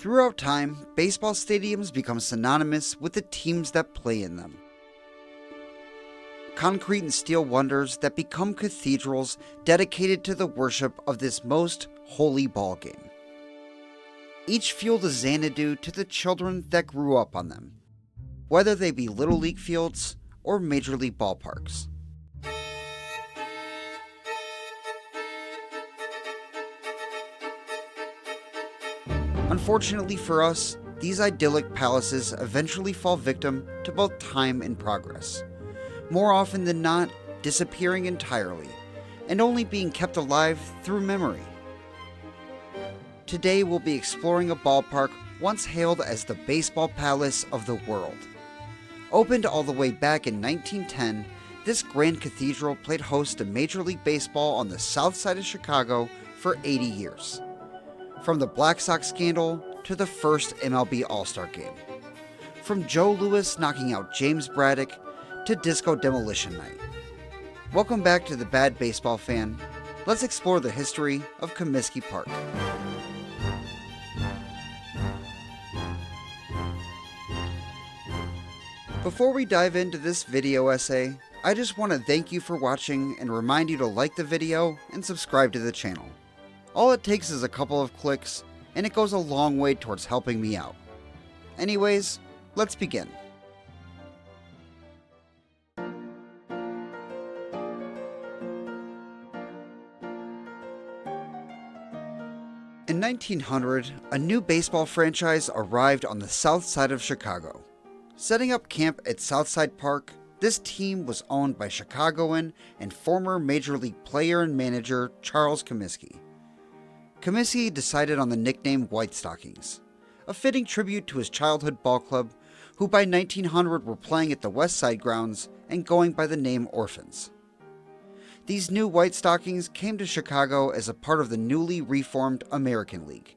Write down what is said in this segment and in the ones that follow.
Throughout time, baseball stadiums become synonymous with the teams that play in them. Concrete and steel wonders that become cathedrals dedicated to the worship of this most holy ball game. Each field is Xanadu to the children that grew up on them, whether they be Little League fields or Major League ballparks. Unfortunately for us, these idyllic palaces eventually fall victim to both time and progress, more often than not disappearing entirely, and only being kept alive through memory. Today we'll be exploring a ballpark once hailed as the baseball palace of the world. Opened all the way back in 1910, this grand cathedral played host to Major League Baseball on the south side of Chicago for 80 years. From the Black Sox scandal to the first MLB All-Star Game. From Joe Louis knocking out James Braddock to Disco Demolition Night. Welcome back to The Bad Baseball Fan. Let's explore the history of Comiskey Park. Before we dive into this video essay, I just want to thank you for watching and remind you to like the video and subscribe to the channel. All it takes is a couple of clicks, and it goes a long way towards helping me out. Anyways, let's begin. In 1900, a new baseball franchise arrived on the south side of Chicago. Setting up camp at Southside Park, this team was owned by Chicagoan and former Major League player and manager Charles Comiskey. Comiskey decided on the nickname White Stockings, a fitting tribute to his childhood ball club, who by 1900 were playing at the West Side grounds and going by the name Orphans. These new White Stockings came to Chicago as a part of the newly reformed American League,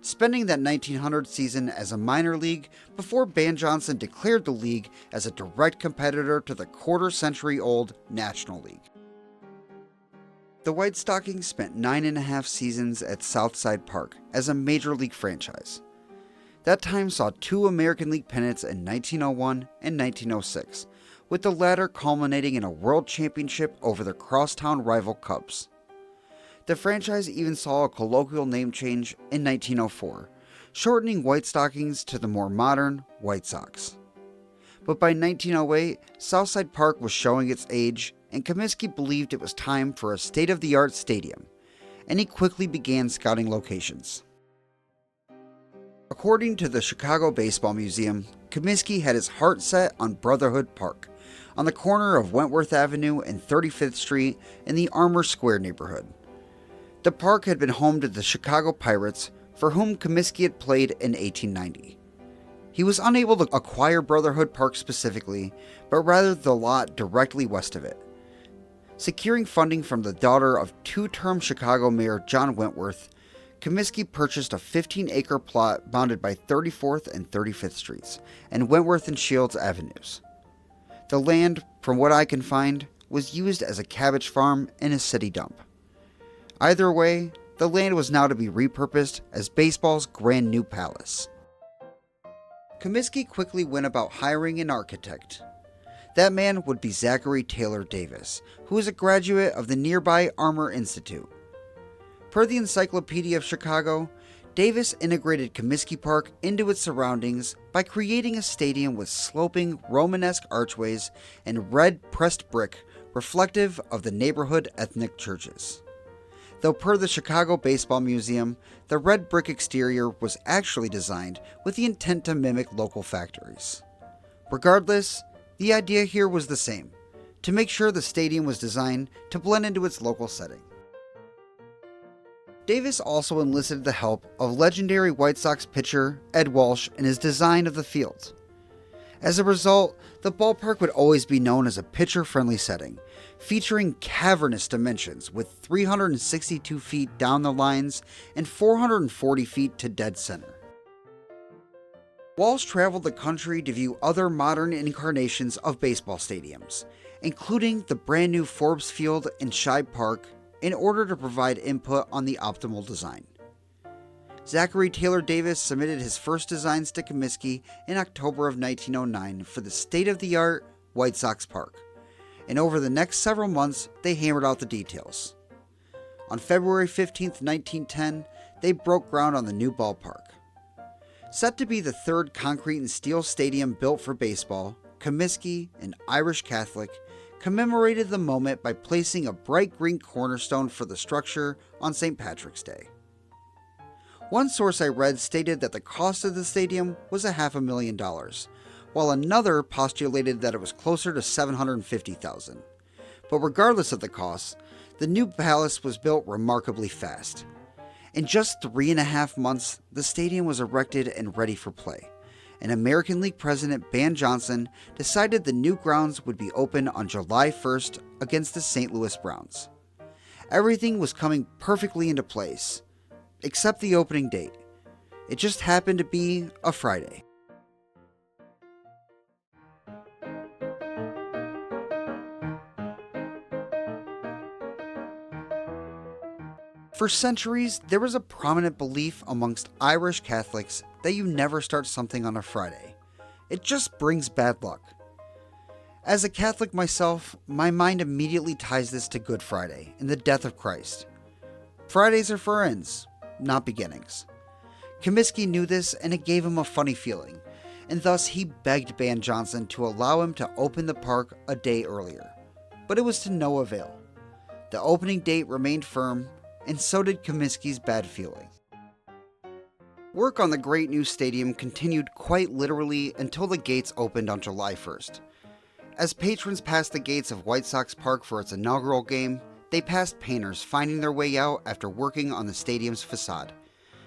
spending that 1900 season as a minor league before Ban Johnson declared the league as a direct competitor to the quarter-century-old National League. The White Stockings spent 9.5 seasons at Southside Park as a Major League franchise. That time saw 2 American League pennants in 1901 and 1906, with the latter culminating in a World Championship over the crosstown rival Cubs. The franchise even saw a colloquial name change in 1904, shortening White Stockings to the more modern White Sox. But by 1908, Southside Park was showing its age, and Comiskey believed it was time for a state-of-the-art stadium, and he quickly began scouting locations. According to the Chicago Baseball Museum, Comiskey had his heart set on Brotherhood Park, on the corner of Wentworth Avenue and 35th Street in the Armour Square neighborhood. The park had been home to the Chicago Pirates, for whom Comiskey had played in 1890. He was unable to acquire Brotherhood Park specifically, but rather the lot directly west of it. Securing funding from the daughter of 2-term Chicago Mayor John Wentworth, Comiskey purchased a 15-acre plot bounded by 34th and 35th Streets and Wentworth and Shields Avenues. The land, from what I can find, was used as a cabbage farm and a city dump. Either way, the land was now to be repurposed as baseball's grand new palace. Comiskey quickly went about hiring an architect. That man would be Zachary Taylor Davis, who was a graduate of the nearby Armour Institute. Per the Encyclopedia of Chicago, Davis integrated Comiskey Park into its surroundings by creating a stadium with sloping Romanesque archways and red pressed brick reflective of the neighborhood ethnic churches. Though per the Chicago Baseball Museum, the red brick exterior was actually designed with the intent to mimic local factories. Regardless, the idea here was the same, to make sure the stadium was designed to blend into its local setting. Davis also enlisted the help of legendary White Sox pitcher Ed Walsh in his design of the field. As a result, the ballpark would always be known as a pitcher-friendly setting, featuring cavernous dimensions with 362 feet down the lines and 440 feet to dead center. Walsh traveled the country to view other modern incarnations of baseball stadiums, including the brand new Forbes Field in Shibe Park, in order to provide input on the optimal design. Zachary Taylor Davis submitted his first designs to Comiskey in October of 1909 for the state-of-the-art White Sox Park, and over the next several months, they hammered out the details. On February 15, 1910, they broke ground on the new ballpark. Set to be the third concrete and steel stadium built for baseball, Comiskey, an Irish Catholic, commemorated the moment by placing a bright green cornerstone for the structure on St. Patrick's Day. One source I read stated that the cost of the stadium was $500,000, while another postulated that it was closer to $750,000. But regardless of the cost, the new palace was built remarkably fast. In just 3.5 months, the stadium was erected and ready for play, and American League President Ban Johnson decided the new grounds would be open on July 1st against the St. Louis Browns. Everything was coming perfectly into place, except the opening date. It just happened to be a Friday. For centuries, there was a prominent belief amongst Irish Catholics that you never start something on a Friday. It just brings bad luck. As a Catholic myself, my mind immediately ties this to Good Friday and the death of Christ. Fridays are for ends, not beginnings. Comiskey knew this, and it gave him a funny feeling, and thus he begged Ban Johnson to allow him to open the park a day earlier. But it was to no avail. The opening date remained firm, and so did Comiskey's bad feeling. Work on the great new stadium continued quite literally until the gates opened on July 1st. As patrons passed the gates of White Sox Park for its inaugural game, they passed painters finding their way out after working on the stadium's facade.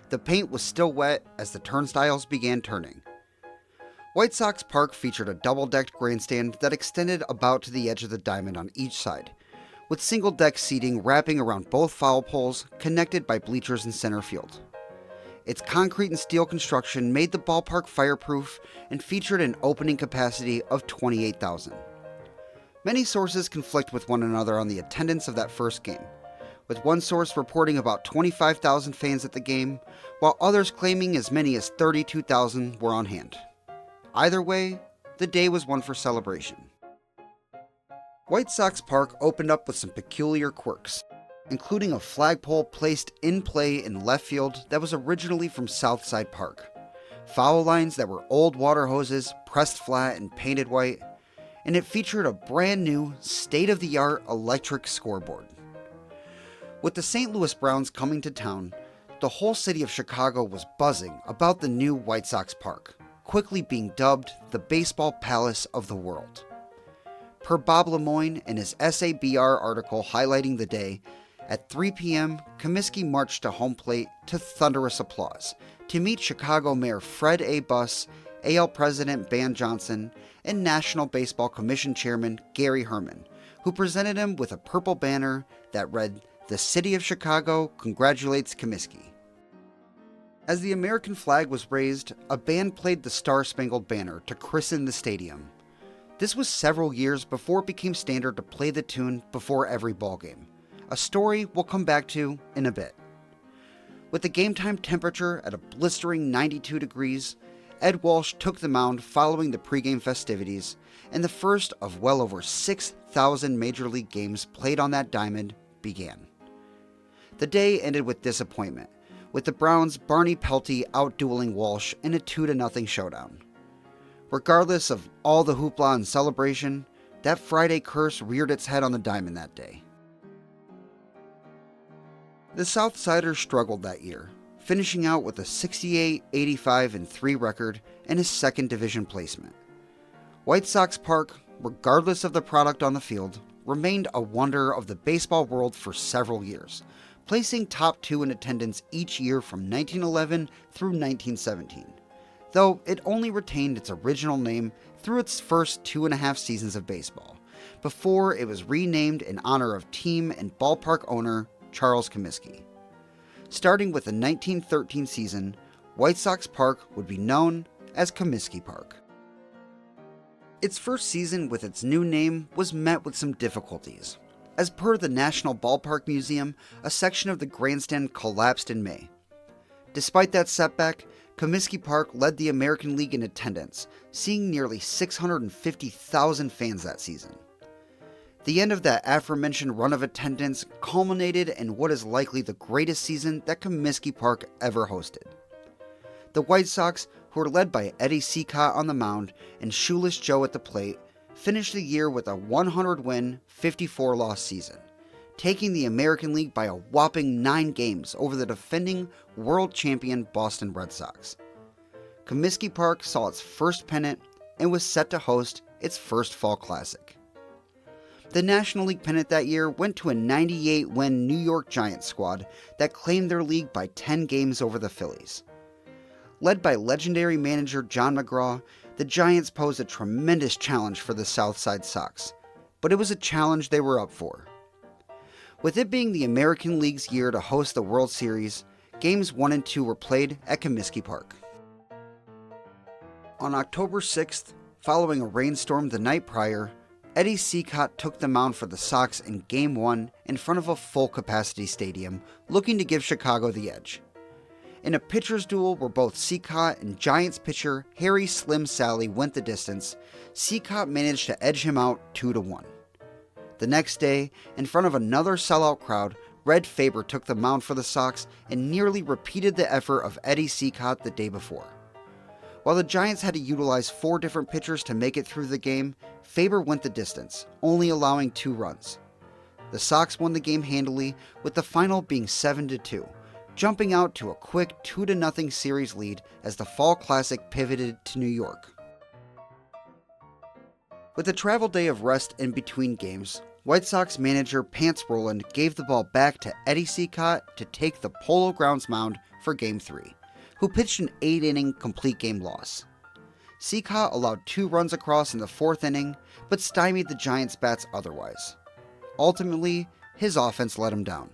The paint was still wet as the turnstiles began turning. White Sox Park featured a double-decked grandstand that extended about to the edge of the diamond on each side, with single-deck seating wrapping around both foul poles connected by bleachers in center field. Its concrete and steel construction made the ballpark fireproof and featured an opening capacity of 28,000. Many sources conflict with one another on the attendance of that first game, with one source reporting about 25,000 fans at the game, while others claiming as many as 32,000 were on hand. Either way, the day was one for celebration. White Sox Park opened up with some peculiar quirks, including a flagpole placed in play in left field that was originally from Southside Park, foul lines that were old water hoses pressed flat and painted white, and it featured a brand new, state-of-the-art electric scoreboard. With the St. Louis Browns coming to town, the whole city of Chicago was buzzing about the new White Sox Park, quickly being dubbed the Baseball Palace of the World. Per Bob Lemoyne in his SABR article highlighting the day, at 3 p.m., Comiskey marched to home plate to thunderous applause to meet Chicago Mayor Fred A. Buss, AL President Ban Johnson, and National Baseball Commission Chairman Gary Herman, who presented him with a purple banner that read, "The City of Chicago congratulates Comiskey." As the American flag was raised, a band played the Star-Spangled Banner to christen the stadium. This was several years before it became standard to play the tune before every ballgame, a story we'll come back to in a bit. With the game time temperature at a blistering 92 degrees, Ed Walsh took the mound following the pregame festivities, and the first of well over 6,000 Major League games played on that diamond began. The day ended with disappointment, with the Browns' Barney Pelty outdueling Walsh in a 2-0 showdown. Regardless of all the hoopla and celebration, that Friday curse reared its head on the diamond that day. The Southsiders struggled that year, finishing out with a 68-85-3 record and his second division placement. White Sox Park, regardless of the product on the field, remained a wonder of the baseball world for several years, placing top 2 in attendance each year from 1911 through 1917, though it only retained its original name through its first 2.5 seasons of baseball, before it was renamed in honor of team and ballpark owner Charles Comiskey. Starting with the 1913 season, White Sox Park would be known as Comiskey Park. Its first season with its new name was met with some difficulties. As per the National Ballpark Museum, a section of the grandstand collapsed in May. Despite that setback, Comiskey Park led the American League in attendance, seeing nearly 650,000 fans that season. The end of that aforementioned run of attendance culminated in what is likely the greatest season that Comiskey Park ever hosted. The White Sox, who were led by Eddie Cicotte on the mound and Shoeless Joe at the plate, finished the year with a 100-win, 54-loss season, taking the American League by a whopping 9 games over the defending world champion Boston Red Sox. Comiskey Park saw its first pennant and was set to host its first fall classic. The National League pennant that year went to a 98-win New York Giants squad that claimed their league by 10 games over the Phillies. Led by legendary manager John McGraw, the Giants posed a tremendous challenge for the Southside Sox, but it was a challenge they were up for. With it being the American League's year to host the World Series, Games 1 and 2 were played at Comiskey Park. On October 6th, following a rainstorm the night prior, Eddie Cicotte took the mound for the Sox in Game 1 in front of a full-capacity stadium, looking to give Chicago the edge. In a pitcher's duel where both Cicotte and Giants pitcher Harry Slim Sally went the distance, Cicotte managed to edge him out 2-1. The next day, in front of another sellout crowd, Red Faber took the mound for the Sox and nearly repeated the effort of Eddie Cicotte the day before. While the Giants had to utilize 4 different pitchers to make it through the game, Faber went the distance, only allowing 2 runs. The Sox won the game handily, with the final being 7-2, jumping out to a quick 2-0 series lead as the Fall Classic pivoted to New York. With a travel day of rest in between games, White Sox manager Pants Roland gave the ball back to Eddie Cicotte to take the Polo Grounds mound for Game 3, who pitched an 8-inning complete game loss. Cicotte allowed 2 runs across in the 4th inning, but stymied the Giants' bats otherwise. Ultimately, his offense let him down,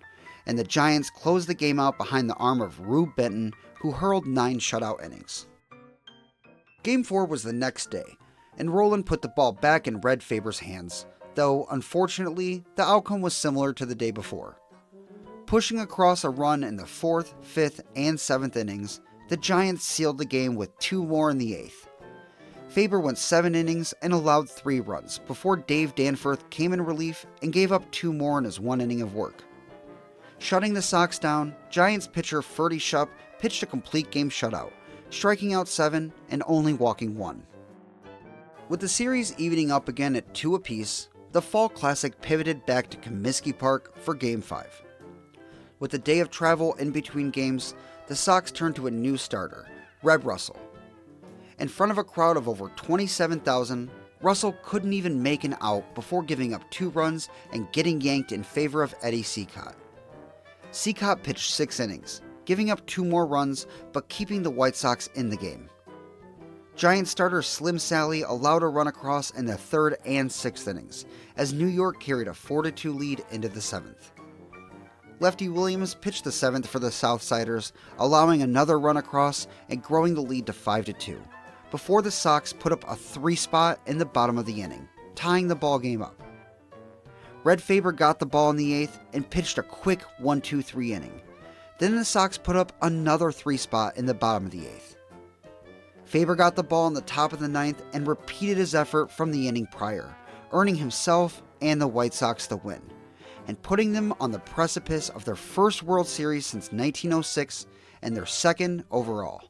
and the Giants closed the game out behind the arm of Rube Benton, who hurled 9 shutout innings. Game 4 was the next day, and Roland put the ball back in Red Faber's hands, though unfortunately the outcome was similar to the day before. Pushing across a run in the 4th, 5th, and 7th innings, the Giants sealed the game with 2 more in the 8th. Faber went 7 innings and allowed 3 runs before Dave Danforth came in relief and gave up 2 more in his 1 inning of work. Shutting the Sox down, Giants pitcher Ferdy Shupp pitched a complete game shutout, striking out 7 and only walking 1. With the series evening up again at 2 apiece, the Fall Classic pivoted back to Comiskey Park for Game 5. With a day of travel in between games, the Sox turned to a new starter, Red Russell. In front of a crowd of over 27,000, Russell couldn't even make an out before giving up 2 runs and getting yanked in favor of Eddie Cicotte. Cicotte pitched 6 innings, giving up 2 more runs but keeping the White Sox in the game. Giant starter Slim Sally allowed a run across in the 3rd and 6th innings, as New York carried a 4-2 lead into the 7th. Lefty Williams pitched the 7th for the Southsiders, allowing another run across and growing the lead to 5-2, before the Sox put up a 3 spot in the bottom of the inning, tying the ball game up. Red Faber got the ball in the 8th and pitched a quick 1-2-3 inning. Then the Sox put up another 3 spot in the bottom of the 8th. Faber got the ball in the top of the 9th and repeated his effort from the inning prior, earning himself and the White Sox the win, and putting them on the precipice of their first World Series since 1906 and their 2nd overall.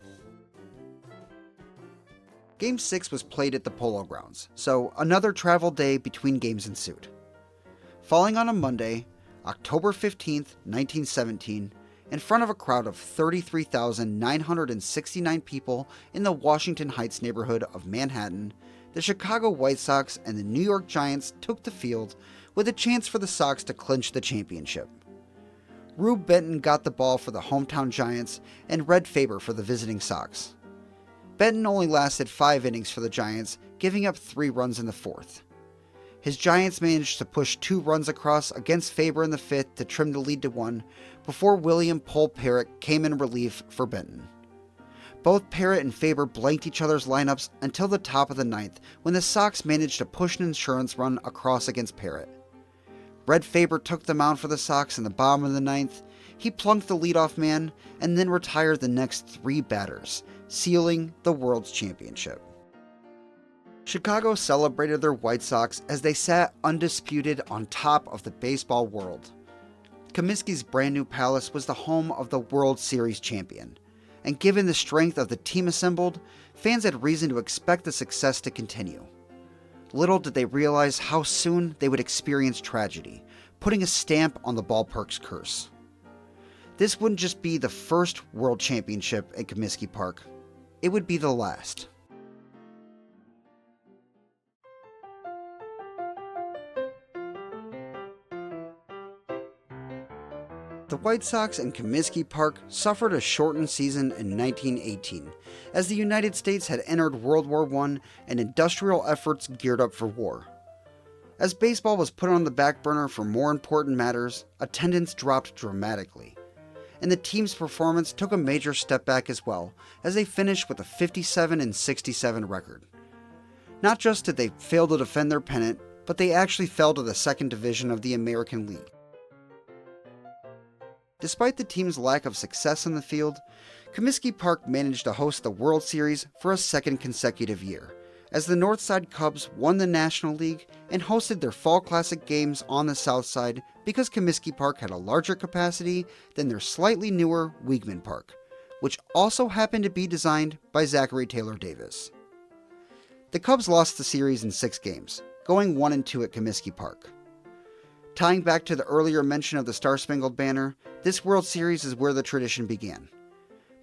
Game 6 was played at the Polo Grounds, so another travel day between games ensued. Falling on a Monday, October 15th, 1917, in front of a crowd of 33,969 people in the Washington Heights neighborhood of Manhattan, the Chicago White Sox and the New York Giants took the field with a chance for the Sox to clinch the championship. Rube Benton got the ball for the hometown Giants and Red Faber for the visiting Sox. Benton only lasted 5 innings for the Giants, giving up 3 runs in the 4th. His Giants managed to push 2 runs across against Faber in the 5th to trim the lead to 1 before William Pole Parrott came in relief for Benton. Both Parrott and Faber blanked each other's lineups until the top of the 9th when the Sox managed to push an insurance run across against Parrott. Red Faber took the mound for the Sox in the bottom of the 9th. He plunked the leadoff man and then retired the next 3 batters, sealing the World's Championship. Chicago celebrated their White Sox as they sat undisputed on top of the baseball world. Comiskey's brand new palace was the home of the World Series champion, and given the strength of the team assembled, fans had reason to expect the success to continue. Little did they realize how soon they would experience tragedy, putting a stamp on the ballpark's curse. This wouldn't just be the first World Championship at Comiskey Park, it would be the last. The White Sox and Comiskey Park suffered a shortened season in 1918, as the United States had entered World War I and industrial efforts geared up for war. As baseball was put on the back burner for more important matters, attendance dropped dramatically, and the team's performance took a major step back as well, as they finished with a 57-67 record. Not just did they fail to defend their pennant, but they actually fell to the second division of the American League. Despite the team's lack of success in the field, Comiskey Park managed to host the World Series for a second consecutive year, as the Northside Cubs won the National League and hosted their Fall Classic games on the South Side because Comiskey Park had a larger capacity than their slightly newer Weigman Park, which also happened to be designed by Zachary Taylor Davis. The Cubs lost the series in 6 games, going 1-2 at Comiskey Park. Tying back to the earlier mention of the Star-Spangled Banner, this World Series is where the tradition began.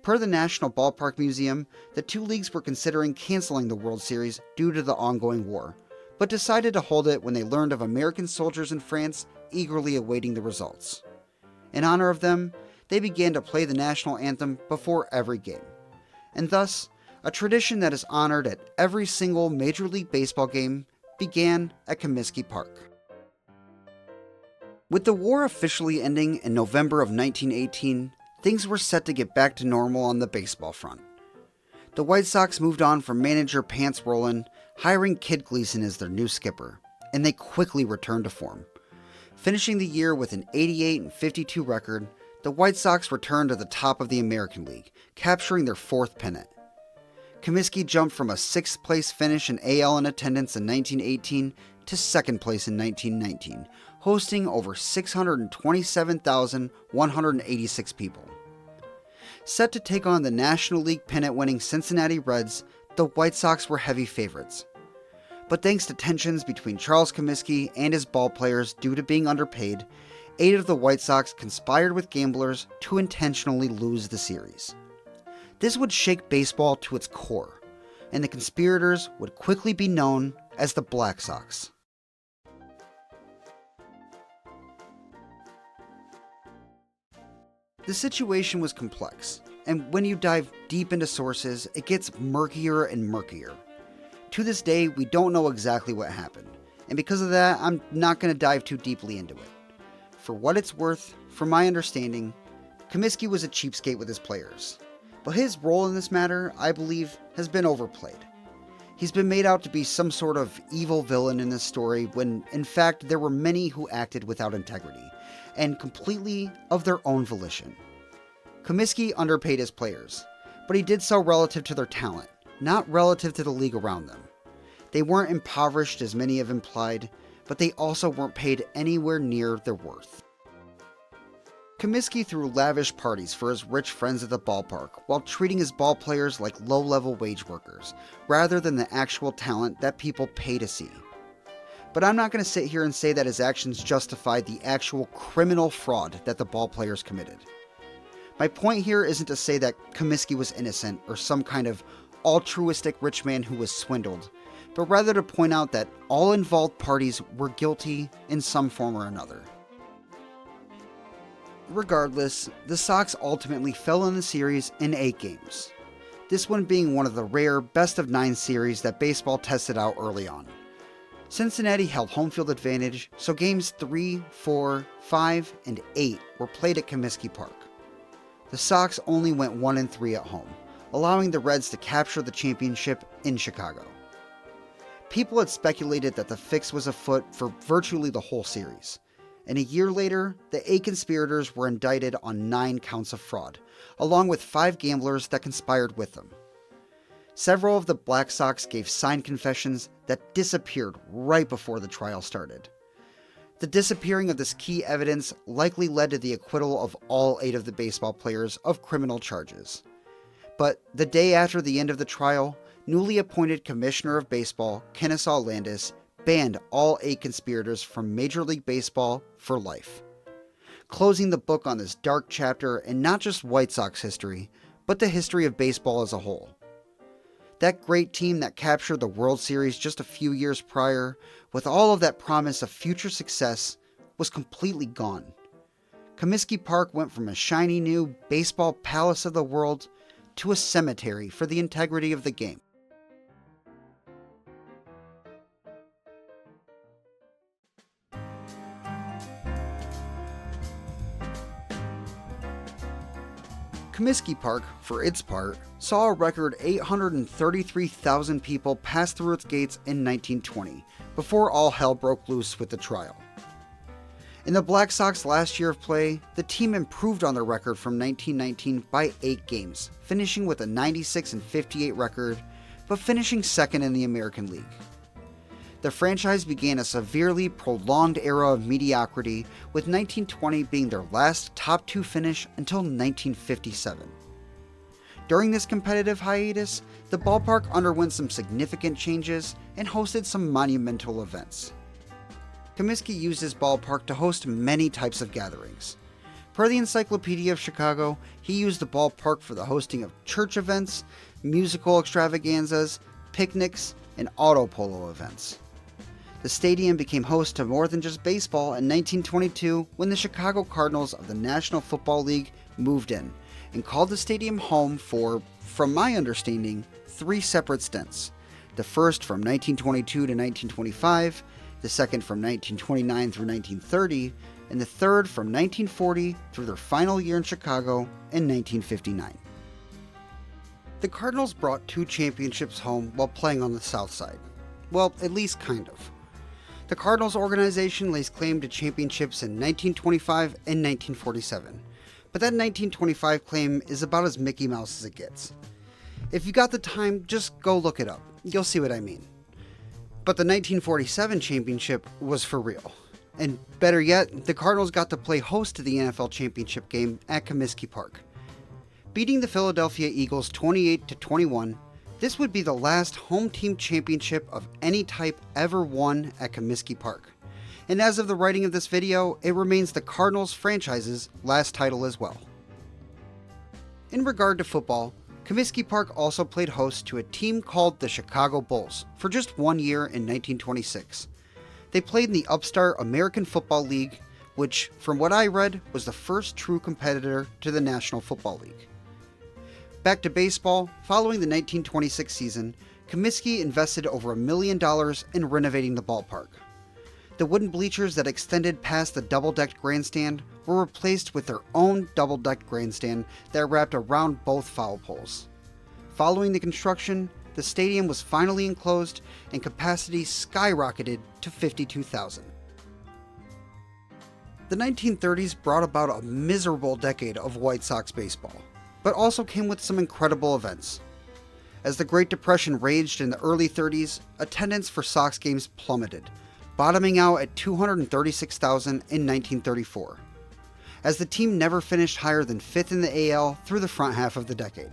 Per the National Ballpark Museum, the 2 leagues were considering canceling the World Series due to the ongoing war, but decided to hold it when they learned of American soldiers in France eagerly awaiting the results. In honor of them, they began to play the national anthem before every game, and thus, a tradition that is honored at every single Major League Baseball game began at Comiskey Park. With the war officially ending in November of 1918, things were set to get back to normal on the baseball front. The White Sox moved on from manager Pants Rowland, hiring Kid Gleason as their new skipper, and they quickly returned to form. Finishing the year with an 88-52 record, the White Sox returned to the top of the American League, capturing their 4th pennant. Comiskey jumped from a 6th place finish in AL in attendance in 1918 to 2nd place in 1919, hosting over 627,186 people. Set to take on the National League pennant-winning Cincinnati Reds, the White Sox were heavy favorites. But thanks to tensions between Charles Comiskey and his ballplayers due to being underpaid, 8 of the White Sox conspired with gamblers to intentionally lose the series. This would shake baseball to its core, and the conspirators would quickly be known as the Black Sox. The situation was complex, and when you dive deep into sources, it gets murkier and murkier. To this day, we don't know exactly what happened, and because of that, I'm not going to dive too deeply into it. For what it's worth, from my understanding, Comiskey was a cheapskate with his players, but his role in this matter, I believe, has been overplayed. He's been made out to be some sort of evil villain in this story when, in fact, there were many who acted without integrity, and completely of their own volition. Comiskey underpaid his players, but he did so relative to their talent, not relative to the league around them. They weren't impoverished as many have implied, but they also weren't paid anywhere near their worth. Comiskey threw lavish parties for his rich friends at the ballpark while treating his ball players like low-level wage workers, rather than the actual talent that people pay to see. But I'm not going to sit here and say that his actions justified the actual criminal fraud that the ball players committed. My point here isn't to say that Comiskey was innocent or some kind of altruistic rich man who was swindled, but rather to point out that all involved parties were guilty in some form or another. Regardless, the Sox ultimately fell in the series in 8 games, this one being one of the rare best-of-9 series that baseball tested out early on. Cincinnati held home field advantage, so games 3, 4, 5, and 8 were played at Comiskey Park. The Sox only went 1-3 at home, allowing the Reds to capture the championship in Chicago. People had speculated that the fix was afoot for virtually the whole series, and a year later, the 8 conspirators were indicted on 9 counts of fraud, along with 5 gamblers that conspired with them. Several of the Black Sox gave signed confessions that disappeared right before the trial started. The disappearing of this key evidence likely led to the acquittal of all 8 of the baseball players of criminal charges. But the day after the end of the trial, newly appointed Commissioner of Baseball, Kennesaw Landis, banned all 8 conspirators from Major League Baseball for life, closing the book on this dark chapter in not just White Sox history, but the history of baseball as a whole. That great team that captured the World Series just a few years prior, with all of that promise of future success, was completely gone. Comiskey Park went from a shiny new baseball palace of the world to a cemetery for the integrity of the game. Comiskey Park, for its part, saw a record 833,000 people pass through its gates in 1920, before all hell broke loose with the trial. In the Black Sox last year of play, the team improved on their record from 1919 by 8 games, finishing with a 96-58 record, but finishing second in the American League. The franchise began a severely prolonged era of mediocrity, with 1920 being their last top 2 finish until 1957. During this competitive hiatus, the ballpark underwent some significant changes and hosted some monumental events. Comiskey used his ballpark to host many types of gatherings. Per the Encyclopedia of Chicago, he used the ballpark for the hosting of church events, musical extravaganzas, picnics, and auto polo events. The stadium became host to more than just baseball in 1922 when the Chicago Cardinals of the National Football League moved in and called the stadium home for, from my understanding, 3 separate stints. The first from 1922 to 1925, the second from 1929 through 1930, and the third from 1940 through their final year in Chicago in 1959. The Cardinals brought 2 championships home while playing on the South Side. Well, at least kind of. The Cardinals organization lays claim to championships in 1925 and 1947, but that 1925 claim is about as Mickey Mouse as it gets. If you got the time, just go look it up. You'll see what I mean. But the 1947 championship was for real. And better yet, the Cardinals got to play host to the NFL championship game at Comiskey Park. Beating the Philadelphia Eagles 28-21, this would be the last home team championship of any type ever won at Comiskey Park. And as of the writing of this video, it remains the Cardinals franchise's last title as well. In regard to football, Comiskey Park also played host to a team called the Chicago Bulls for just 1 year in 1926. They played in the upstart American Football League, which, from what I read, was the first true competitor to the National Football League. Back to baseball, following the 1926 season, Comiskey invested over $1 million in renovating the ballpark. The wooden bleachers that extended past the double-decked grandstand were replaced with their own double-decked grandstand that wrapped around both foul poles. Following the construction, the stadium was finally enclosed and capacity skyrocketed to 52,000. The 1930s brought about a miserable decade of White Sox baseball, but also came with some incredible events. As the Great Depression raged in the early 30s, attendance for Sox games plummeted, bottoming out at 236,000 in 1934, as the team never finished higher than 5th in the AL through the front half of the decade.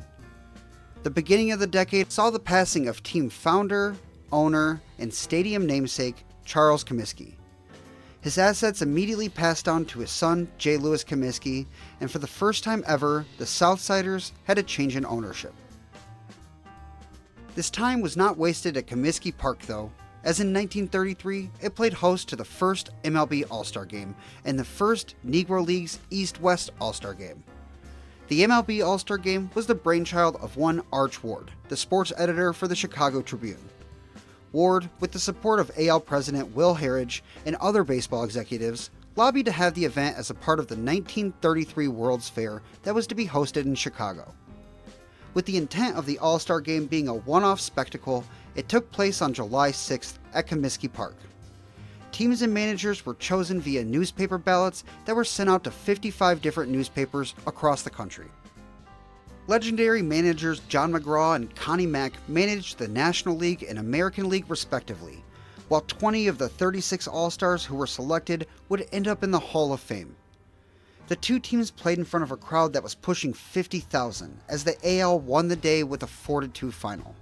The beginning of the decade saw the passing of team founder, owner, and stadium namesake Charles Comiskey. His assets immediately passed on to his son, J. Lewis Comiskey, and for the first time ever, the Southsiders had a change in ownership. This time was not wasted at Comiskey Park though, as in 1933, it played host to the first MLB All-Star Game and the first Negro League's East-West All-Star Game. The MLB All-Star Game was the brainchild of one Arch Ward, the sports editor for the Chicago Tribune. Ward, with the support of AL President Will Harridge and other baseball executives, lobbied to have the event as a part of the 1933 World's Fair that was to be hosted in Chicago. With the intent of the All-Star Game being a one-off spectacle, it took place on July 6th at Comiskey Park. Teams and managers were chosen via newspaper ballots that were sent out to 55 different newspapers across the country. Legendary managers John McGraw and Connie Mack managed the National League and American League respectively, while 20 of the 36 All-Stars who were selected would end up in the Hall of Fame. The two teams played in front of a crowd that was pushing 50,000 as the AL won the day with a 4-2 final.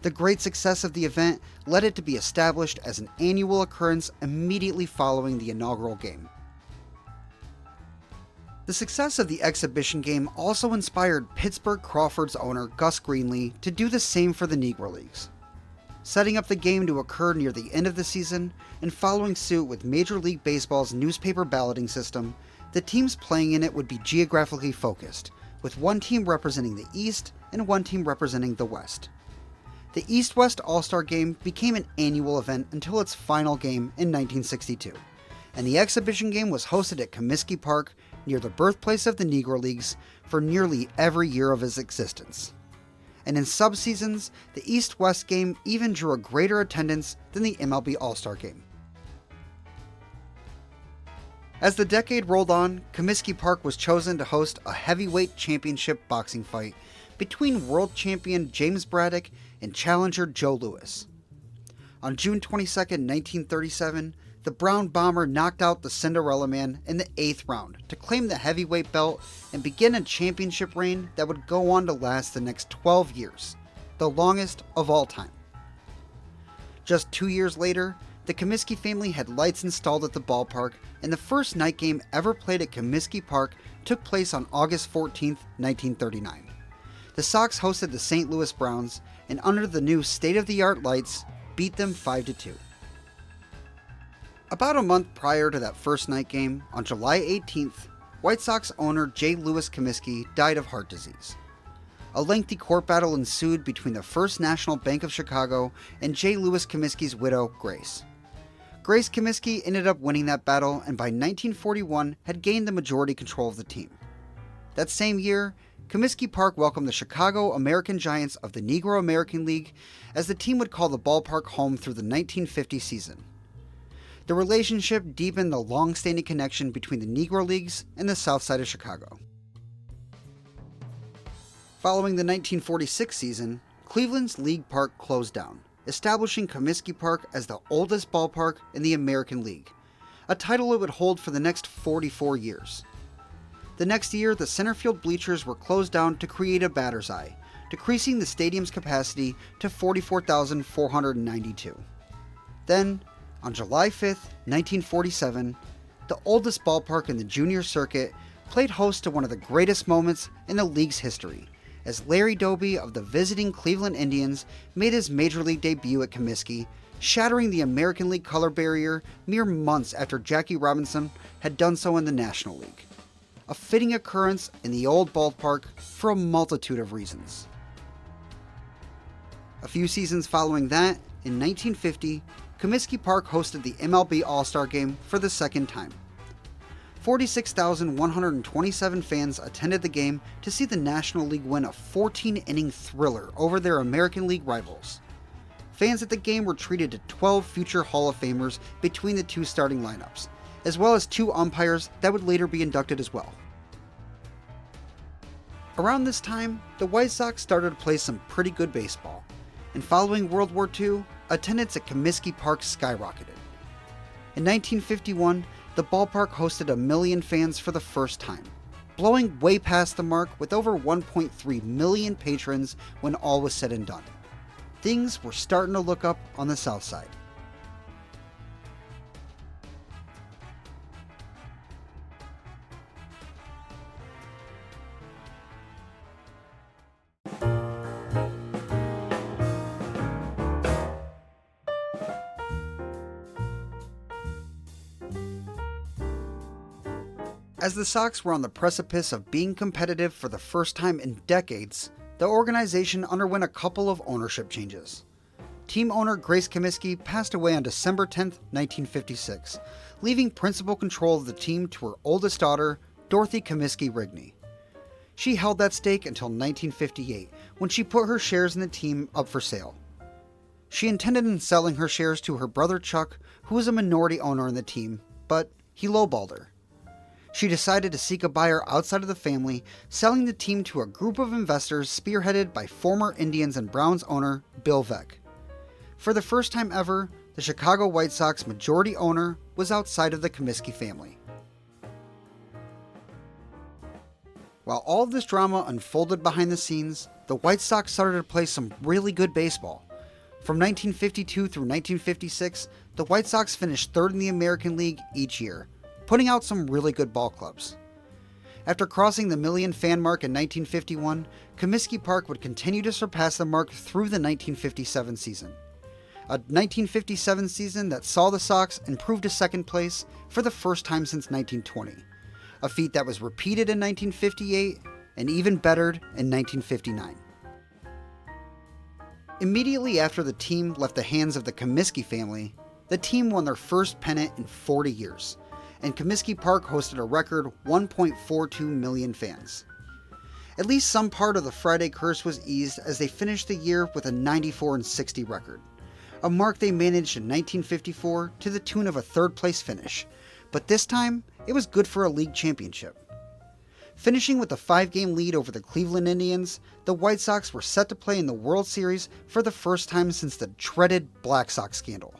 The great success of the event led it to be established as an annual occurrence immediately following the inaugural game. The success of the exhibition game also inspired Pittsburgh Crawford's owner Gus Greenlee to do the same for the Negro Leagues. Setting up the game to occur near the end of the season and following suit with Major League Baseball's newspaper balloting system, the teams playing in it would be geographically focused, with one team representing the East and one team representing the West. The East-West All-Star Game became an annual event until its final game in 1962, and the exhibition game was hosted at Comiskey Park near the birthplace of the Negro Leagues for nearly every year of its existence. And in subseasons, the East-West game even drew a greater attendance than the MLB All-Star Game. As the decade rolled on, Comiskey Park was chosen to host a heavyweight championship boxing fight between world champion James Braddock and challenger Joe Louis. On June 22, 1937, the Brown Bomber knocked out the Cinderella Man in the 8th round to claim the heavyweight belt and begin a championship reign that would go on to last the next 12 years, the longest of all time. Just 2 years later, the Comiskey family had lights installed at the ballpark, and the first night game ever played at Comiskey Park took place on August 14, 1939. The Sox hosted the St. Louis Browns, and under the new state-of-the-art lights, beat them 5-2. About a month prior to that first night game, on July 18th, White Sox owner J. Louis Comiskey died of heart disease. A lengthy court battle ensued between the First National Bank of Chicago and J. Louis Comiskey's widow, Grace. Grace Comiskey ended up winning that battle and by 1941 had gained the majority control of the team. That same year, Comiskey Park welcomed the Chicago American Giants of the Negro American League, as the team would call the ballpark home through the 1950 season. The relationship deepened the long-standing connection between the Negro Leagues and the South Side of Chicago. Following the 1946 season, Cleveland's League Park closed down, establishing Comiskey Park as the oldest ballpark in the American League, a title it would hold for the next 44 years. The next year, the center field bleachers were closed down to create a batter's eye, decreasing the stadium's capacity to 44,492. Then, on July 5, 1947, the oldest ballpark in the junior circuit played host to one of the greatest moments in the league's history, as Larry Doby of the visiting Cleveland Indians made his Major League debut at Comiskey, shattering the American League color barrier mere months after Jackie Robinson had done so in the National League. A fitting occurrence in the old ballpark for a multitude of reasons. A few seasons following that, in 1950, Comiskey Park hosted the MLB All-Star Game for the second time. 46,127 fans attended the game to see the National League win a 14-inning thriller over their American League rivals. Fans at the game were treated to 12 future Hall of Famers between the two starting lineups, as well as 2 umpires that would later be inducted as well. Around this time, the White Sox started to play some pretty good baseball, and following World War II, attendance at Comiskey Park skyrocketed. In 1951, the ballpark hosted 1 million fans for the first time, blowing way past the mark with over 1.3 million patrons when all was said and done. Things were starting to look up on the South Side. As the Sox were on the precipice of being competitive for the first time in decades, the organization underwent a couple of ownership changes. Team owner Grace Comiskey passed away on December 10, 1956, leaving principal control of the team to her oldest daughter, Dorothy Comiskey Rigney. She held that stake until 1958, when she put her shares in the team up for sale. She intended on selling her shares to her brother Chuck, who was a minority owner in the team, but he lowballed her. She decided to seek a buyer outside of the family, selling the team to a group of investors spearheaded by former Indians and Browns owner Bill Veeck. For the first time ever, the Chicago White Sox majority owner was outside of the Comiskey family. While all of this drama unfolded behind the scenes, the White Sox started to play some really good baseball. From 1952 through 1956, the White Sox finished third in the American League each year, putting out some really good ball clubs. After crossing the million fan mark in 1951, Comiskey Park would continue to surpass the mark through the 1957 season. A 1957 season that saw the Sox improve to second place for the first time since 1920, a feat that was repeated in 1958 and even bettered in 1959. Immediately after the team left the hands of the Comiskey family, the team won their first pennant in 40 years, and Comiskey Park hosted a record 1.42 million fans. At least some part of the Friday curse was eased as they finished the year with a 94-60 record, a mark they managed in 1954 to the tune of a third-place finish, but this time it was good for a league championship. Finishing with a 5-game lead over the Cleveland Indians, the White Sox were set to play in the World Series for the first time since the dreaded Black Sox scandal.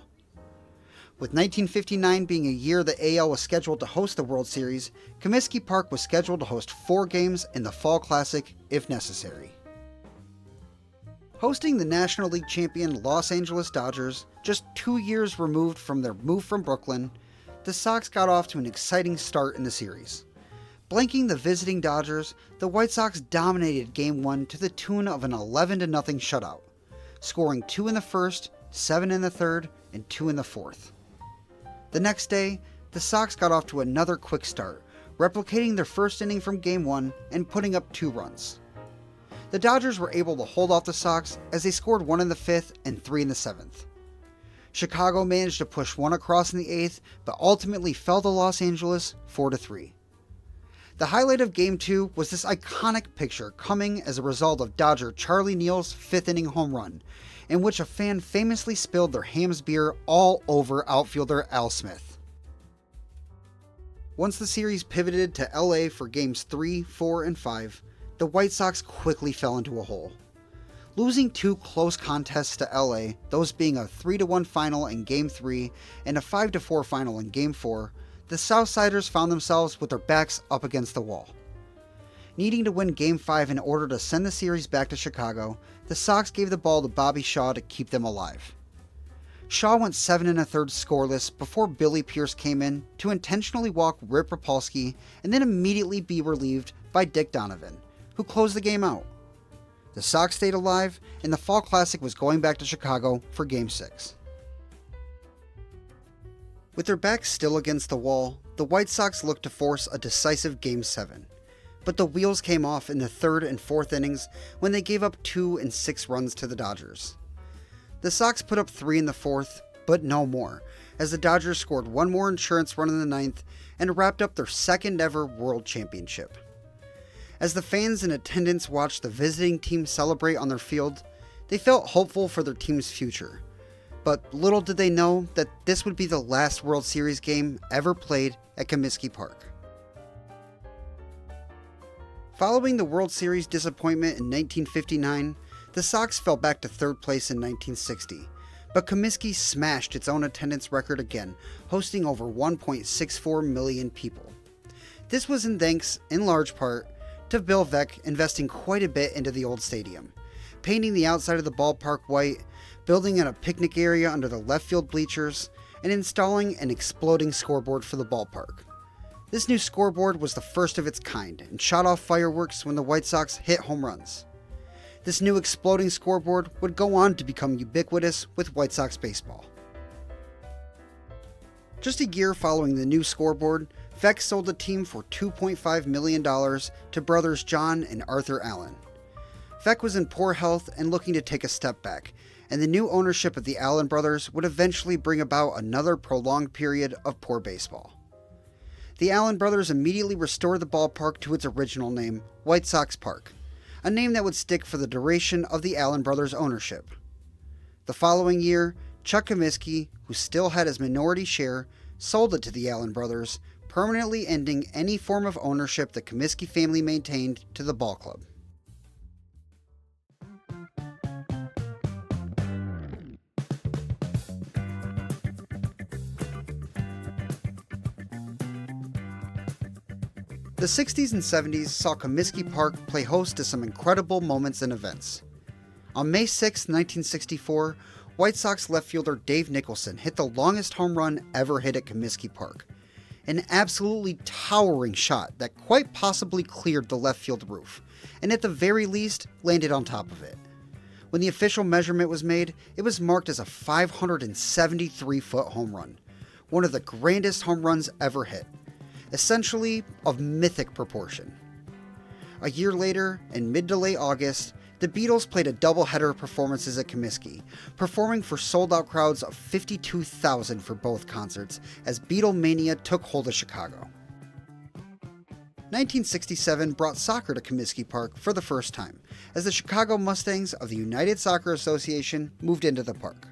With 1959 being a year the AL was scheduled to host the World Series, Comiskey Park was scheduled to host 4 games in the Fall Classic if necessary. Hosting the National League champion Los Angeles Dodgers, just 2 years removed from their move from Brooklyn, the Sox got off to an exciting start in the series. Blanking the visiting Dodgers, the White Sox dominated Game 1 to the tune of an 11-0 shutout, scoring 2 in the first, 7 in the third, and 2 in the fourth. The next day, the Sox got off to another quick start, replicating their first inning from Game 1 and putting up 2 runs. The Dodgers were able to hold off the Sox as they scored 1 in the 5th and 3 in the 7th. Chicago managed to push 1 across in the 8th, but ultimately fell to Los Angeles 4-3. The highlight of Game 2 was this iconic picture coming as a result of Dodger Charlie Neal's 5th inning home run, in which a fan famously spilled their Hamm's beer all over outfielder Al Smith. Once the series pivoted to LA for Games 3, 4, and 5, the White Sox quickly fell into a hole. Losing 2 close contests to LA, those being a 3-1 final in Game 3 and a 5-4 final in Game 4, the Southsiders found themselves with their backs up against the wall. Needing to win Game 5 in order to send the series back to Chicago, the Sox gave the ball to Bobby Shaw to keep them alive. Shaw went 7 1/3 scoreless before Billy Pierce came in to intentionally walk Rip Rapolsky and then immediately be relieved by Dick Donovan, who closed the game out. The Sox stayed alive, and the Fall Classic was going back to Chicago for Game 6. With their backs still against the wall, the White Sox looked to force a decisive Game 7. But the wheels came off in the 3rd and 4th innings when they gave up 2 and 6 runs to the Dodgers. The Sox put up 3 in the 4th, but no more, as the Dodgers scored 1 more insurance run in the 9th and wrapped up their second ever World Championship. As the fans in attendance watched the visiting team celebrate on their field, they felt hopeful for their team's future. But little did they know that this would be the last World Series game ever played at Comiskey Park. Following the World Series disappointment in 1959, the Sox fell back to 3rd place in 1960, but Comiskey smashed its own attendance record again, hosting over 1.64 million people. This was in thanks, in large part, to Bill Veeck investing quite a bit into the old stadium, painting the outside of the ballpark white, building in a picnic area under the left field bleachers, and installing an exploding scoreboard for the ballpark. This new scoreboard was the first of its kind and shot off fireworks when the White Sox hit home runs. This new exploding scoreboard would go on to become ubiquitous with White Sox baseball. Just a year following the new scoreboard, Veeck sold the team for $2.5 million to brothers John and Arthur Allen. Veeck was in poor health and looking to take a step back, and the new ownership of the Allen brothers would eventually bring about another prolonged period of poor baseball. The Allen brothers immediately restored the ballpark to its original name, White Sox Park, a name that would stick for the duration of the Allen brothers' ownership. The following year, Chuck Comiskey, who still had his minority share, sold it to the Allen brothers, permanently ending any form of ownership the Comiskey family maintained to the ball club. The 60s and 70s saw Comiskey Park play host to some incredible moments and events. On May 6, 1964, White Sox left fielder Dave Nicholson hit the longest home run ever hit at Comiskey Park. An absolutely towering shot that quite possibly cleared the left field roof, and at the very least, landed on top of it. When the official measurement was made, it was marked as a 573-foot home run, one of the grandest home runs ever hit, essentially of mythic proportion. A year later, in mid to late August, the Beatles played a doubleheader of performances at Comiskey, performing for sold-out crowds of 52,000 for both concerts, as Beatlemania took hold of Chicago. 1967 brought soccer to Comiskey Park for the first time, as the Chicago Mustangs of the United Soccer Association moved into the park.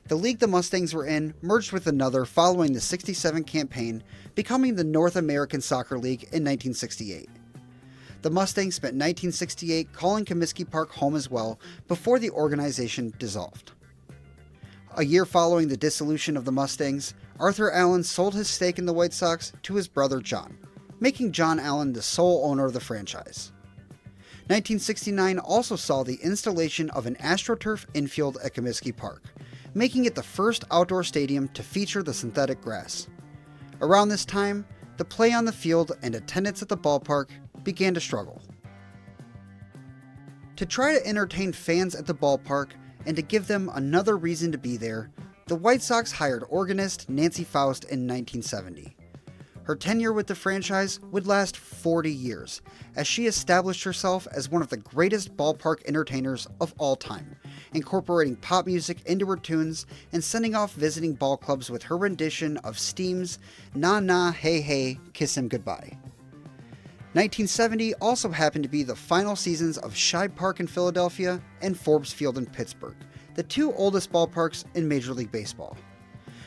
The league the Mustangs were in merged with another following the '67 campaign, becoming the North American Soccer League in 1968. The Mustangs spent 1968 calling Comiskey Park home as well before the organization dissolved. A year following the dissolution of the Mustangs, Arthur Allen sold his stake in the White Sox to his brother John, making John Allen the sole owner of the franchise. 1969 also saw the installation of an AstroTurf infield at Comiskey Park, making it the first outdoor stadium to feature the synthetic grass. Around this time, the play on the field and attendance at the ballpark began to struggle. To try to entertain fans at the ballpark and to give them another reason to be there, the White Sox hired organist Nancy Faust in 1970. Her tenure with the franchise would last 40 years, as she established herself as one of the greatest ballpark entertainers of all time, incorporating pop music into her tunes and sending off visiting ball clubs with her rendition of Steam's "Na Na Hey Hey, Kiss Him Goodbye." 1970 also happened to be the final seasons of Shibe Park in Philadelphia and Forbes Field in Pittsburgh, the two oldest ballparks in Major League Baseball.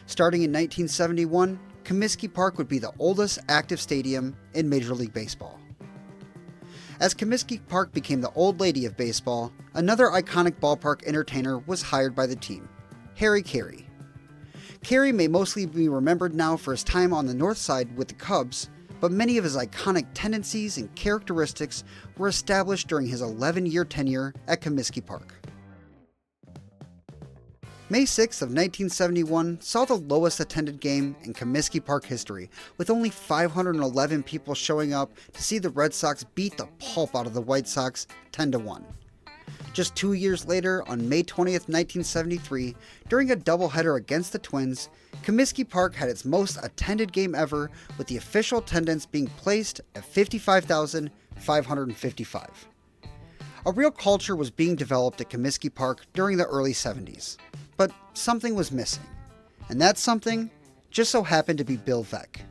Starting in 1971, Comiskey Park would be the oldest active stadium in Major League Baseball. As Comiskey Park became the old lady of baseball, another iconic ballpark entertainer was hired by the team, Harry Carey. Carey may mostly be remembered now for his time on the north side with the Cubs, but many of his iconic tendencies and characteristics were established during his 11-year tenure at Comiskey Park. May 6th of 1971 saw the lowest attended game in Comiskey Park history, with only 511 people showing up to see the Red Sox beat the pulp out of the White Sox 10-1. Just 2 years later, on May 20th, 1973, during a doubleheader against the Twins, Comiskey Park had its most attended game ever, with the official attendance being placed at 55,555. A real culture was being developed at Comiskey Park during the early 70s. But something was missing, and that something just so happened to be Bill Veeck.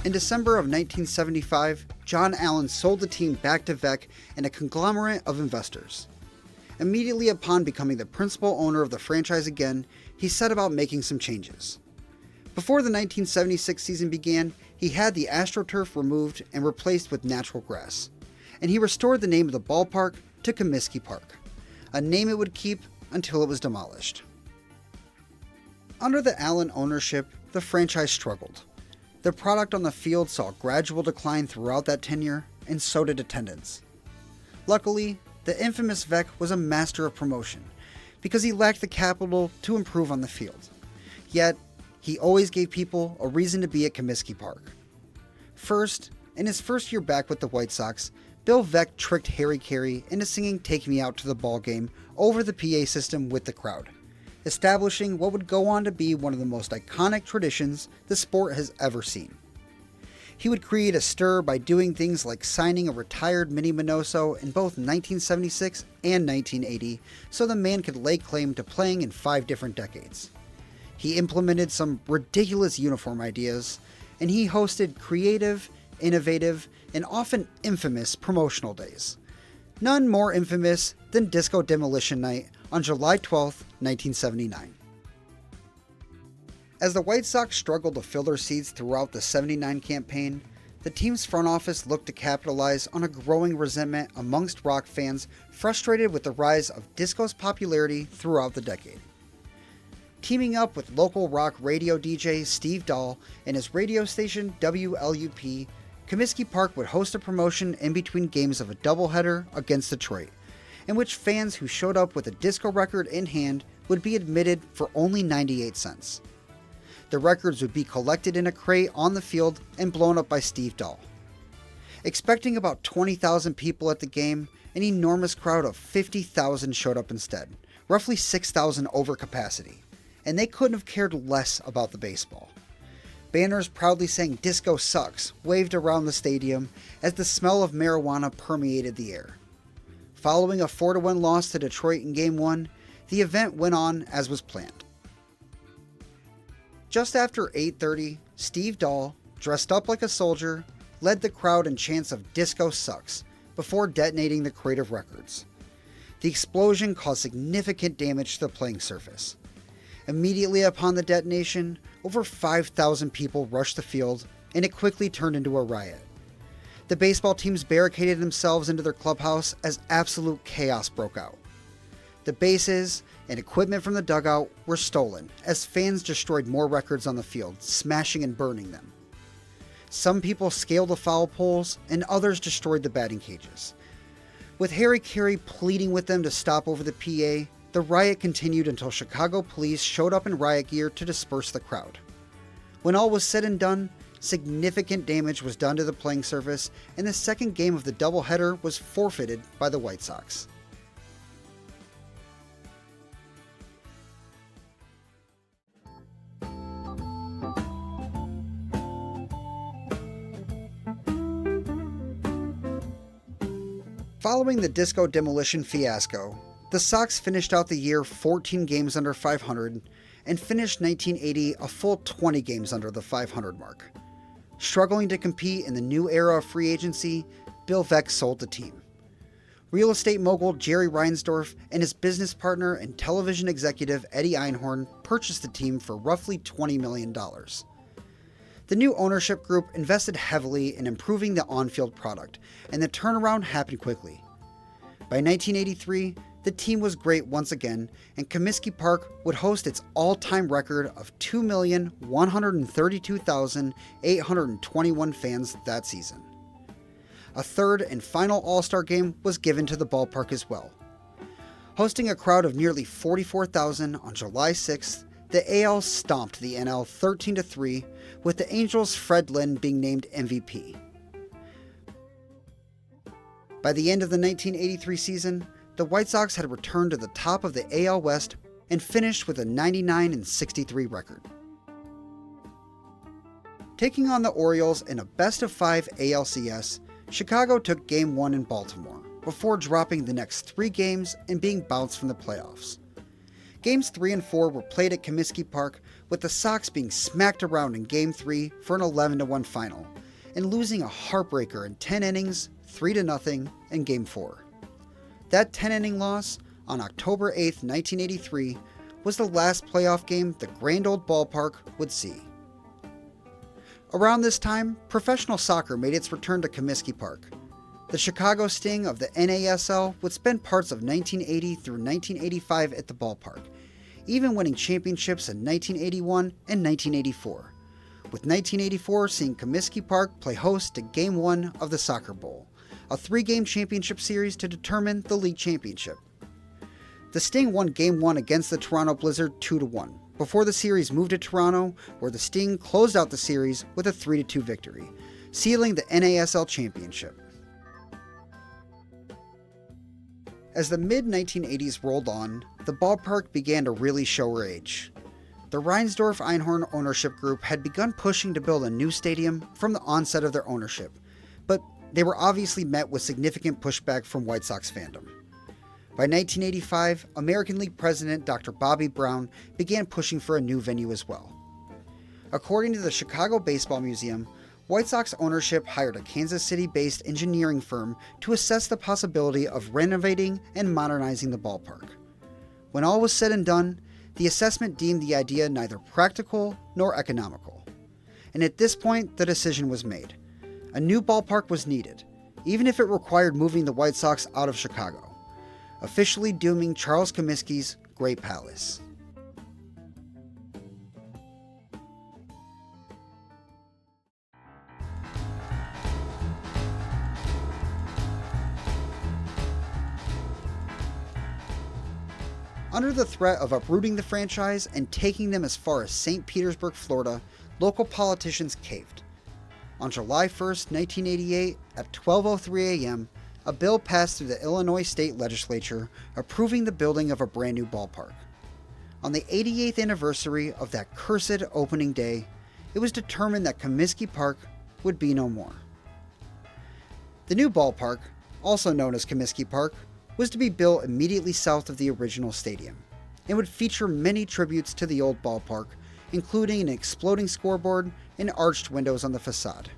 In December of 1975, John Allen sold the team back to Veeck and a conglomerate of investors. Immediately upon becoming the principal owner of the franchise again, he set about making some changes. Before the 1976 season began, he had the AstroTurf removed and replaced with natural grass, and he restored the name of the ballpark to Comiskey Park, a name it would keep until it was demolished. Under the Allen ownership, the franchise struggled. The product on the field saw a gradual decline throughout that tenure, and so did attendance. Luckily, the infamous Veeck was a master of promotion, because he lacked the capital to improve on the field. Yet, he always gave people a reason to be at Comiskey Park. First, in his first year back with the White Sox, Bill Veeck tricked Harry Carey into singing "Take Me Out to the Ball Game" over the PA system with the crowd, establishing what would go on to be one of the most iconic traditions the sport has ever seen. He would create a stir by doing things like signing a retired Minnie Minoso in both 1976 and 1980, so the man could lay claim to playing in 5 different decades. He implemented some ridiculous uniform ideas, and he hosted creative, innovative, and often infamous promotional days. None more infamous than Disco Demolition Night on July 12, 1979. As the White Sox struggled to fill their seats throughout the '79 campaign, the team's front office looked to capitalize on a growing resentment amongst rock fans frustrated with the rise of disco's popularity throughout the decade. Teaming up with local rock radio DJ Steve Dahl and his radio station WLUP, Comiskey Park would host a promotion in between games of a doubleheader against Detroit, in which fans who showed up with a disco record in hand would be admitted for only 98 cents. The records would be collected in a crate on the field and blown up by Steve Dahl. Expecting about 20,000 people at the game, an enormous crowd of 50,000 showed up instead, roughly 6,000 over capacity, and they couldn't have cared less about the baseball. Banners proudly saying "Disco sucks" waved around the stadium as the smell of marijuana permeated the air. Following a 4-1 loss to Detroit in Game 1, the event went on as was planned. Just after 8:30, Steve Dahl, dressed up like a soldier, led the crowd in chants of "Disco sucks" before detonating the crate of records. The explosion caused significant damage to the playing surface. Immediately upon the detonation, over 5,000 people rushed the field, and it quickly turned into a riot. The baseball teams barricaded themselves into their clubhouse as absolute chaos broke out. The bases and equipment from the dugout were stolen as fans destroyed more records on the field, smashing and burning them. Some people scaled the foul poles and others destroyed the batting cages. With Harry Carey pleading with them to stop over the PA, the riot continued until Chicago police showed up in riot gear to disperse the crowd. When all was said and done, significant damage was done to the playing surface, and the second game of the doubleheader was forfeited by the White Sox. Following the Disco Demolition fiasco, the Sox finished out the year 14 games under 500 and finished 1980 a full 20 games under the 500 mark. Struggling to compete in the new era of free agency, Bill Veeck sold the team. Real estate mogul Jerry Reinsdorf and his business partner and television executive Eddie Einhorn purchased the team for roughly $20 million. The new ownership group invested heavily in improving the on-field product, and the turnaround happened quickly. By 1983, the team was great once again, and Comiskey Park would host its all-time record of 2,132,821 fans that season. A third and final All-Star game was given to the ballpark as well. Hosting a crowd of nearly 44,000 on July 6th, the AL stomped the NL 13-3, with the Angels' Fred Lynn being named MVP. By the end of the 1983 season, the White Sox had returned to the top of the AL West and finished with a 99-63 record. Taking on the Orioles in a best-of-5 ALCS, Chicago took Game 1 in Baltimore, before dropping the next 3 games and being bounced from the playoffs. Games 3 and 4 were played at Comiskey Park, with the Sox being smacked around in Game 3 for an 11-1 final, and losing a heartbreaker in 10 innings, 3-0 in Game 4. That 10-inning loss, on October 8, 1983, was the last playoff game the grand old ballpark would see. Around this time, professional soccer made its return to Comiskey Park. The Chicago Sting of the NASL would spend parts of 1980 through 1985 at the ballpark, even winning championships in 1981 and 1984, with 1984 seeing Comiskey Park play host to Game 1 of the Soccer Bowl, a 3-game championship series to determine the league championship. The Sting won Game 1 against the Toronto Blizzard 2-1, before the series moved to Toronto, where the Sting closed out the series with a 3-2 victory, sealing the NASL championship. As the mid-1980s rolled on, the ballpark began to really show her age. The Reinsdorf-Einhorn ownership group had begun pushing to build a new stadium from the onset of their ownership, but they were obviously met with significant pushback from White Sox fandom. By 1985, American League President Dr. Bobby Brown began pushing for a new venue as well. According to the Chicago Baseball Museum, White Sox ownership hired a Kansas City-based engineering firm to assess the possibility of renovating and modernizing the ballpark. When all was said and done, the assessment deemed the idea neither practical nor economical. And at this point, the decision was made. A new ballpark was needed, even if it required moving the White Sox out of Chicago, officially dooming Charles Comiskey's Great Palace. Under the threat of uprooting the franchise and taking them as far as St. Petersburg, Florida, local politicians caved. On July 1, 1988, at 12:03 a.m., a bill passed through the Illinois State Legislature approving the building of a brand new ballpark. On the 88th anniversary of that cursed opening day, it was determined that Comiskey Park would be no more. The new ballpark, also known as Comiskey Park, was to be built immediately south of the original stadium. It would feature many tributes to the old ballpark, including an exploding scoreboard and arched windows on the facade.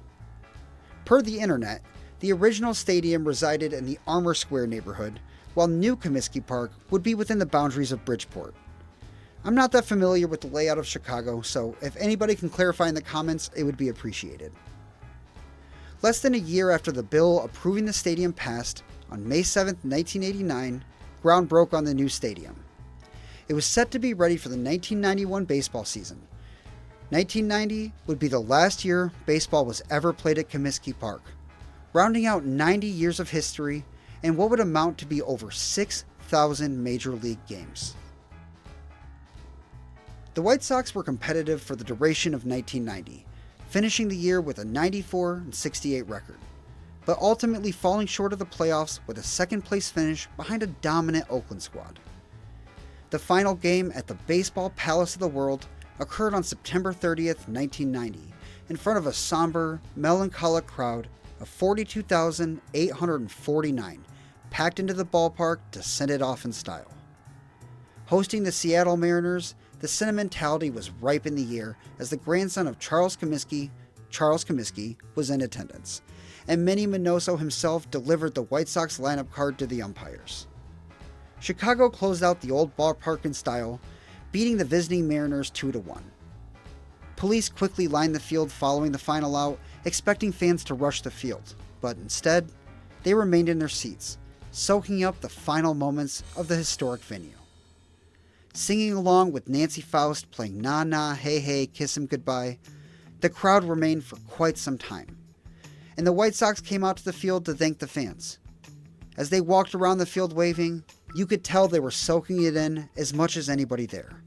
Per the internet, the original stadium resided in the Armour Square neighborhood, while new Comiskey Park would be within the boundaries of Bridgeport. I'm not that familiar with the layout of Chicago, so if anybody can clarify in the comments, it would be appreciated. Less than a year after the bill approving the stadium passed, on May 7, 1989, ground broke on the new stadium. It was set to be ready for the 1991 baseball season. 1990 would be the last year baseball was ever played at Comiskey Park, rounding out 90 years of history and what would amount to be over 6,000 major league games. The White Sox were competitive for the duration of 1990, finishing the year with a 94-68 record, but ultimately falling short of the playoffs with a second-place finish behind a dominant Oakland squad. The final game at the Baseball Palace of the World occurred on September 30th, 1990, in front of a somber, melancholic crowd of 42,849, packed into the ballpark to send it off in style. Hosting the Seattle Mariners, the sentimentality was ripe in the air as the grandson of Charles Comiskey, was in attendance, and Manny Minoso himself delivered the White Sox lineup card to the umpires. Chicago closed out the old ballpark in style, beating the visiting Mariners 2-1. Police quickly lined the field following the final out, expecting fans to rush the field, but instead, they remained in their seats, soaking up the final moments of the historic venue. Singing along with Nancy Faust playing Na Na Hey Hey Kiss Him Goodbye, the crowd remained for quite some time, and the White Sox came out to the field to thank the fans. As they walked around the field waving, you could tell they were soaking it in as much as anybody there.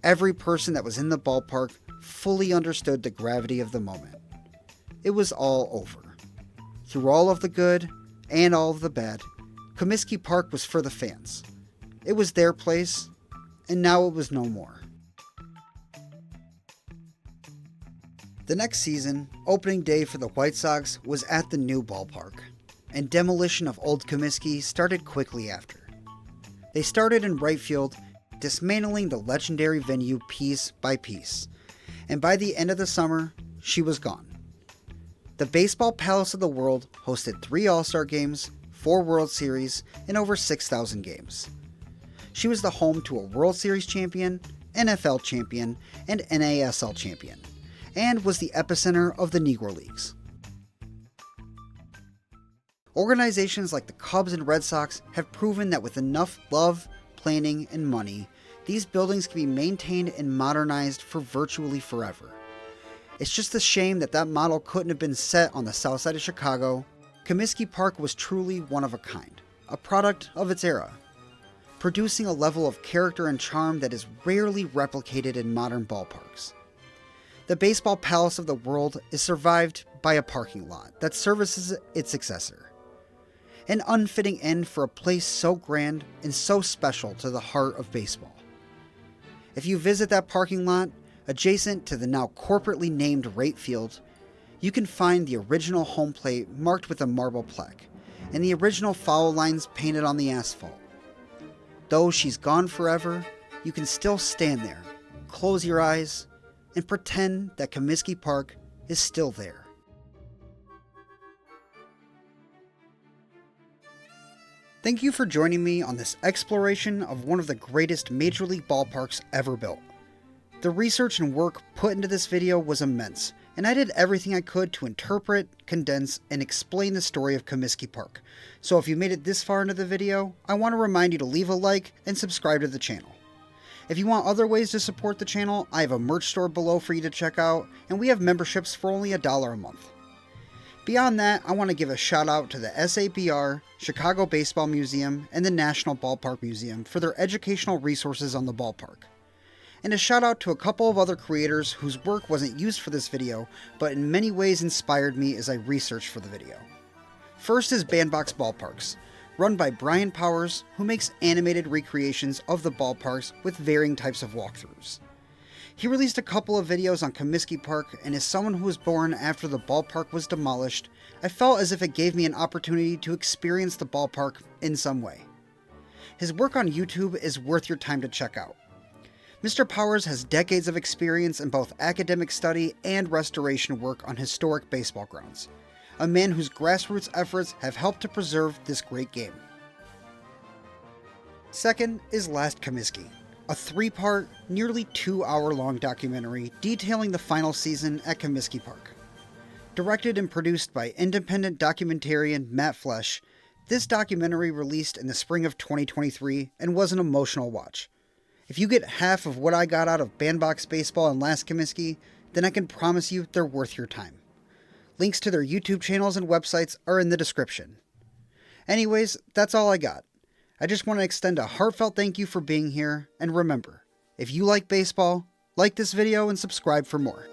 Every person that was in the ballpark fully understood the gravity of the moment. It was all over. Through all of the good and all of the bad, Comiskey Park was for the fans. It was their place, and now it was no more. The next season, opening day for the White Sox was at the new ballpark, and demolition of old Comiskey started quickly after. They started in right field, dismantling the legendary venue piece by piece, and by the end of the summer, she was gone. The Baseball Palace of the World hosted 3 All-Star games, 4 World Series, and over 6,000 games. She was the home to a World Series champion, NFL champion, and NASL champion, and was the epicenter of the Negro Leagues. Organizations like the Cubs and Red Sox have proven that with enough love, planning, and money, these buildings can be maintained and modernized for virtually forever. It's just a shame that that model couldn't have been set on the south side of Chicago. Comiskey Park was truly one of a kind, a product of its era, producing a level of character and charm that is rarely replicated in modern ballparks. The Baseball Palace of the World is survived by a parking lot that services its successor. An unfitting end for a place so grand and so special to the heart of baseball. If you visit that parking lot, adjacent to the now corporately named Rate Field, you can find the original home plate marked with a marble plaque, and the original foul lines painted on the asphalt, Though she's gone forever, you can still stand there, close your eyes, and pretend that Comiskey Park is still there. Thank you for joining me on this exploration of one of the greatest Major League ballparks ever built. The research and work put into this video was immense, and I did everything I could to interpret, condense, and explain the story of Comiskey Park. So if you made it this far into the video, I want to remind you to leave a like and subscribe to the channel. If you want other ways to support the channel, I have a merch store below for you to check out, and we have memberships for only $1 a month. Beyond that, I want to give a shout out to the SABR, Chicago Baseball Museum, and the National Ballpark Museum for their educational resources on the ballpark. And a shout out to a couple of other creators whose work wasn't used for this video, but in many ways inspired me as I researched for the video. First is Bandbox Ballparks, run by Brian Powers, who makes animated recreations of the ballparks with varying types of walkthroughs. He released a couple of videos on Comiskey Park, and as someone who was born after the ballpark was demolished, I felt as if it gave me an opportunity to experience the ballpark in some way. His work on YouTube is worth your time to check out. Mr. Powers has decades of experience in both academic study and restoration work on historic baseball grounds, a man whose grassroots efforts have helped to preserve this great game. Second is Last Comiskey, a 3-part, nearly 2-hour-long documentary detailing the final season at Comiskey Park. Directed and produced by independent documentarian Matt Flesch, this documentary released in the spring of 2023 and was an emotional watch. If you get half of what I got out of Bandbox Baseball and Last Comiskey, then I can promise you they're worth your time. Links to their YouTube channels and websites are in the description. Anyways, that's all I got. I just want to extend a heartfelt thank you for being here, and remember, if you like baseball, like this video and subscribe for more.